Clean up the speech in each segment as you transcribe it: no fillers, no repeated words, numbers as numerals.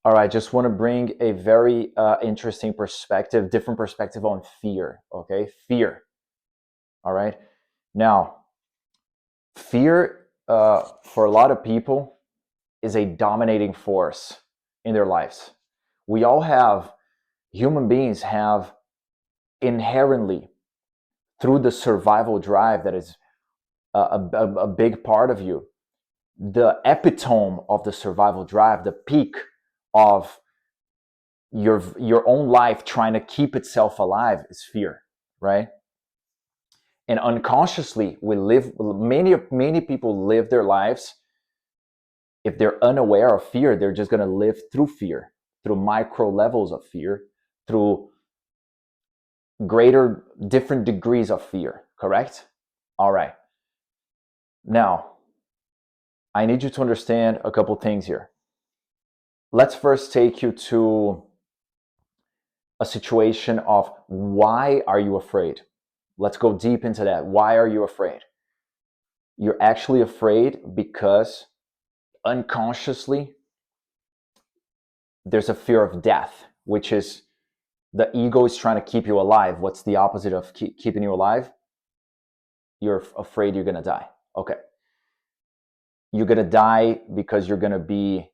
All right, just want to bring a very interesting perspective, different perspective on fear. Okay, fear. All right. Now, fear for a lot of people is a dominating force in their lives. We all have, human beings have inherently, through the survival drive that is a big part of you, the epitome of the survival drive, the peak of your own life trying to keep itself alive is fear, right? And unconsciously, we live, many people live their lives, if they're unaware of fear, they're just going to live through fear, through micro levels of fear, through greater, different degrees of fear, correct? All right. Now, I need you to understand a couple things here. Let's first take you to a situation of why are you afraid? Let's go deep into that. Why are you afraid? You're actually afraid because unconsciously there's a fear of death, which is the ego is trying to keep you alive. What's the opposite of keeping you alive? You're afraid you're going to die. Okay. You're going to die because you're going to be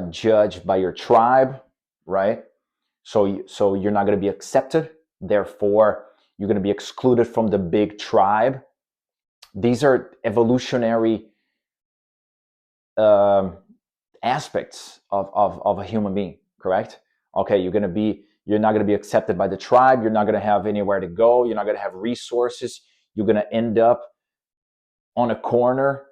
judged by your tribe, right? So you're not going to be accepted. Therefore, you're going to be excluded from the big tribe. These are evolutionary aspects of a human being, correct? Okay, you're not going to be accepted by the tribe. You're not going to have anywhere to go. You're not going to have resources. You're going to end up on a corner,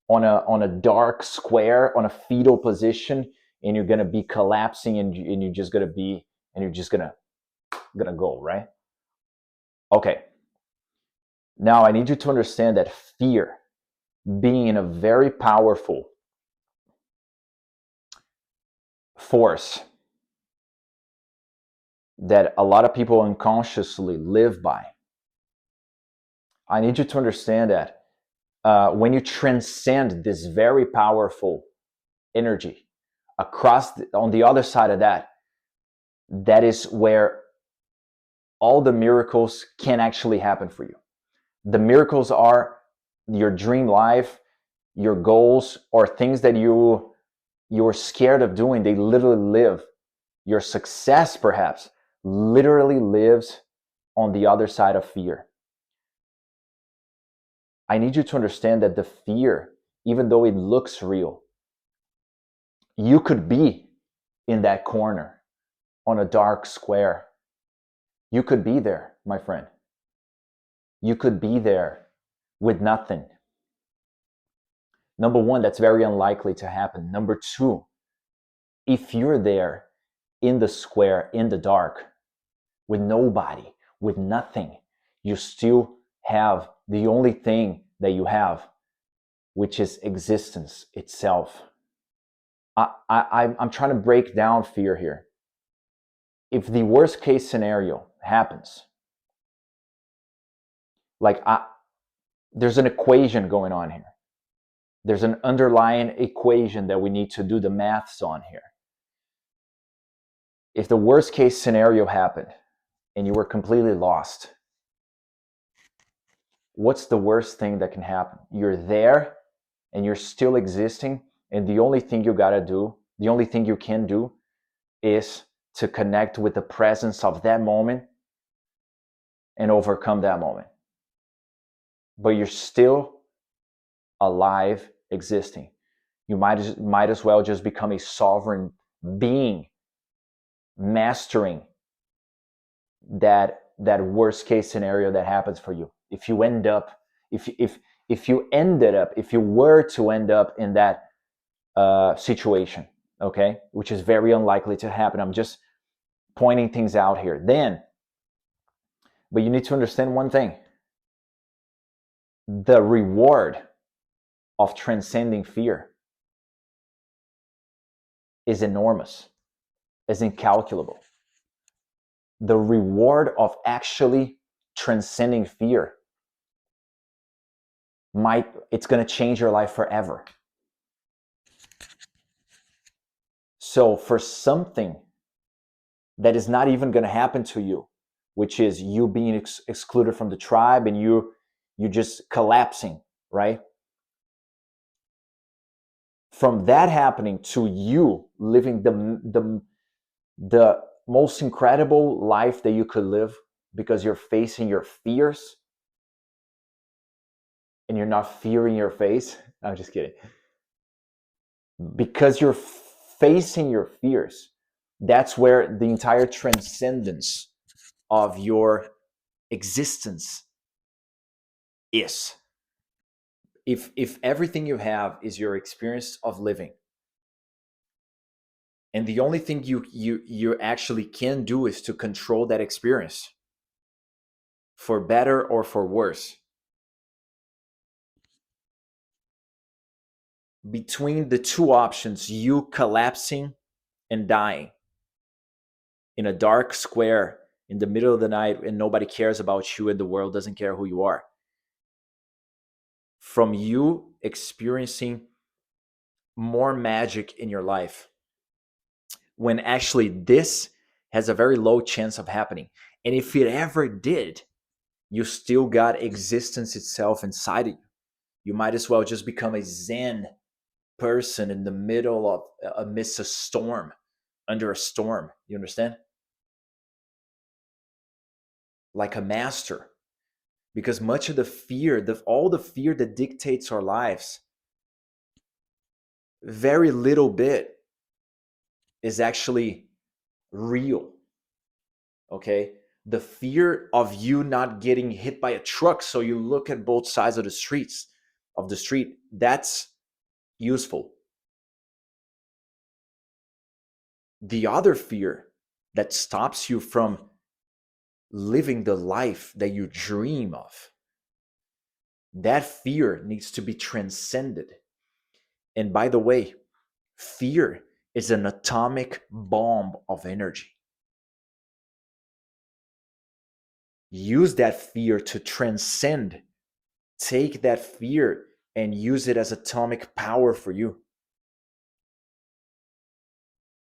on a dark square, on a fetal position, and you're going to be collapsing, and you're just going to be, and you're just going to go, right? Okay. Now I need you to understand that fear, being in a very powerful force that a lot of people unconsciously live by. I need you to understand that when you transcend this very powerful energy on the other side of that, that is where all the miracles can actually happen for you. The miracles are your dream life, your goals, or things that you're scared of doing. They literally live. Your success, perhaps, literally lives on the other side of fear. I need you to understand that the fear, even though it looks real, you could be in that corner on a dark square. You could be there, my friend. You could be there with nothing. Number one, that's very unlikely to happen. Number two, if you're there in the square, in the dark, with nobody, with nothing, you still have the only thing that you have, which is existence itself. I'm trying to break down fear here. If the worst case scenario happens, like there's an equation going on here. There's an underlying equation that we need to do the maths on here. If the worst case scenario happened and you were completely lost, what's the worst thing that can happen? You're there and you're still existing, and the only thing you gotta do, the only thing you can do is to connect with the presence of that moment and overcome that moment. But you're still alive, existing. You might as well just become a sovereign being, mastering that worst case scenario that happens for you. If you end up, if you were to end up in that situation, okay, which is very unlikely to happen. I'm just pointing things out here. But you need to understand one thing: the reward of transcending fear is enormous, is incalculable. The reward of actually transcending fear it's going to change your life forever. So for something that is not even going to happen to you, which is you being excluded from the tribe and you just collapsing, right? From that happening to you living the most incredible life that you could live because you're facing your fears and you're not fearing your face. I'm just kidding. Because you're facing your fears, that's where the entire transcendence of your existence is. If everything you have is your experience of living, and the only thing you actually can do is to control that experience for better or for worse, between the two options, you collapsing and dying in a dark square in the middle of the night and nobody cares about you and the world doesn't care who you are, from you experiencing more magic in your life when actually this has a very low chance of happening. And if it ever did, you still got existence itself inside of you. You might as well just become a Zen person in the middle of amidst a storm, under a storm. You understand? Like a master. Because much of the fear, all the fear that dictates our lives, very little bit is actually real. Okay? The fear of you not getting hit by a truck, so you look at both sides of the street, that's useful. The other fear that stops you from living the life that you dream of, that fear needs to be transcended. And by the way, fear is an atomic bomb of energy. Use that fear to transcend. Take that fear and use it as atomic power for you.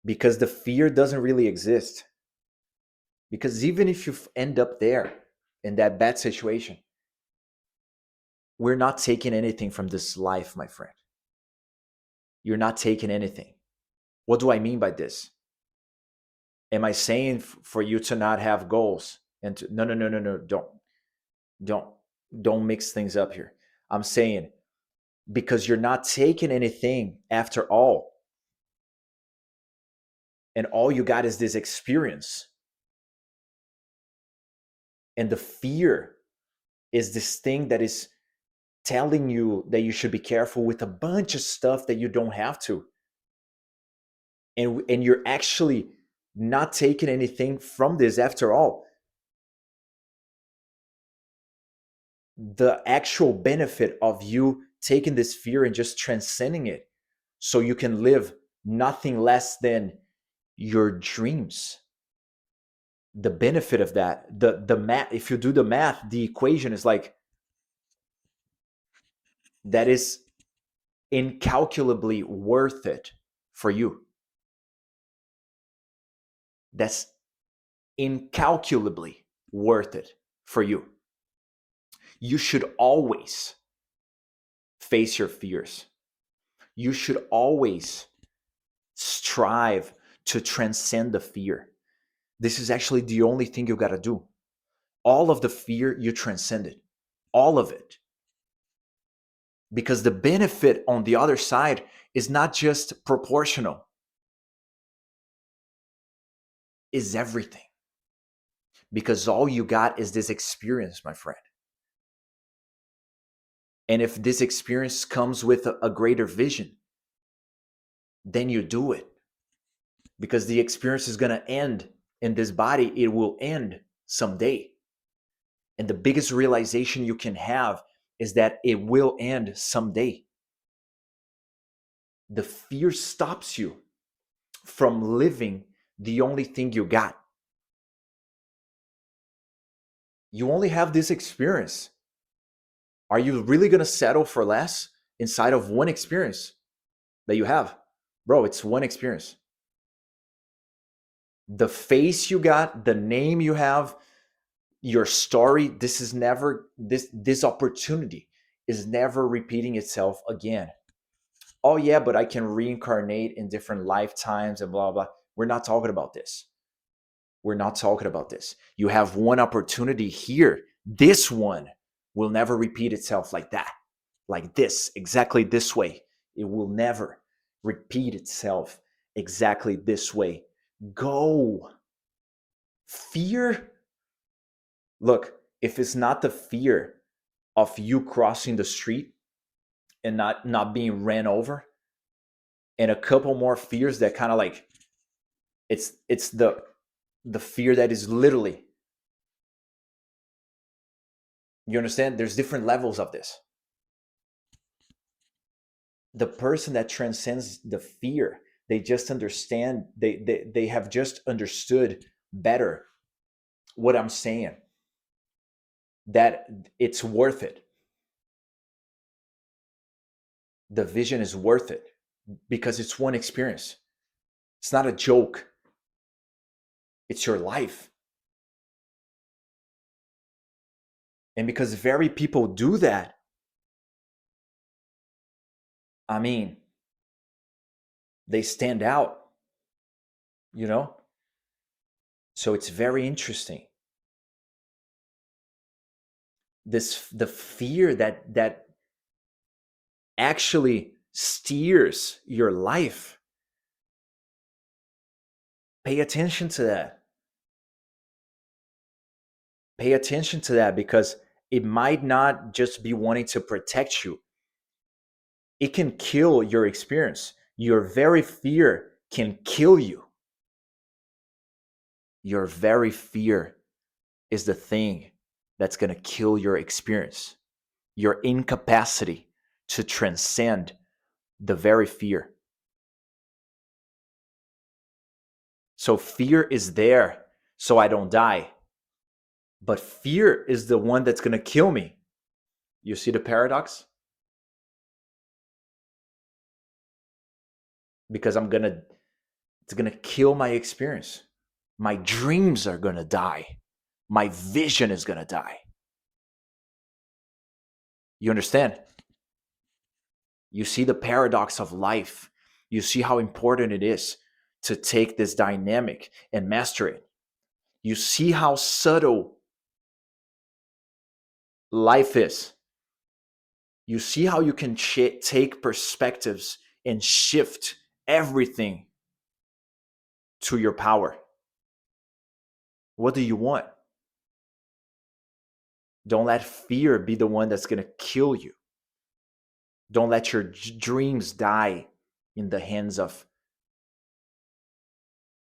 Because the fear doesn't really exist. Because even if you end up there in that bad situation, we're not taking anything from this life, my friend. You're not taking anything. What do I mean by this? Am I saying for you to not have goals and to, no, don't mix things up here. I'm saying because you're not taking anything after all, and all you got is this experience, and the fear is this thing that is telling you that you should be careful with a bunch of stuff that you don't have to, and you're actually not taking anything from this after all. The actual benefit of you taking this fear and just transcending it so you can live nothing less than your dreams. The benefit of that, the math, if you do the math, the equation is like, that is incalculably worth it for you. That's incalculably worth it for you. You should always face your fears. You should always strive to transcend the fear. This is actually the only thing you got to do. All of the fear, you transcend it. All of it. Because the benefit on the other side is not just proportional, is everything. Because all you got is this experience, my friend. And if this experience comes with a greater vision, then you do it. Because the experience is going to end in this body. It will end someday. And the biggest realization you can have is that it will end someday. The fear stops you from living the only thing you got. You only have this experience. Are you really going to settle for less inside of one experience that you have? Bro, it's one experience. The face you got, the name you have, your story, this opportunity is never repeating itself again. Oh yeah, but I can reincarnate in different lifetimes and blah blah. We're not talking about this. We're not talking about this. You have one opportunity here. This one will never repeat itself like that, like this, exactly this way. It will never repeat itself exactly this way. Go. Fear. Look, if it's not the fear of you crossing the street and not being ran over, and a couple more fears that kind of like it's the fear that is literally, you understand, there's different levels of this. The person that transcends the fear, they just understand, they have just understood better what I'm saying, that it's worth it. The vision is worth it because it's one experience. It's not a joke. It's your life. And because very people do that, I mean, they stand out, you know? So it's very interesting. The fear that actually steers your life. Pay attention to that. Pay attention to that, because it might not just be wanting to protect you. It can kill your experience. Your very fear can kill you. Your very fear is the thing that's going to kill your experience. Your incapacity to transcend the very fear. So fear is there so I don't die. But fear is the one that's going to kill me. You see the paradox? Because it's going to kill my experience. My dreams are going to die. My vision is going to die. You understand? You see the paradox of life. You see how important it is to take this dynamic and master it. You see how subtle life is. You see how you can take perspectives and shift everything to your power. What do you want? Don't let fear be the one that's going to kill you. Don't let your dreams die in the hands of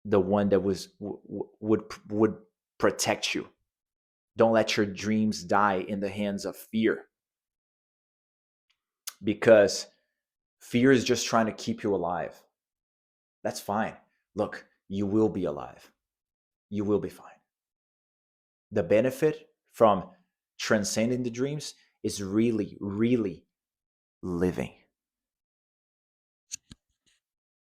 the one that would protect you. Don't let your dreams die in the hands of fear, because fear is just trying to keep you alive. That's fine. Look, you will be alive. You will be fine. The benefit from transcending the dreams is really, really living.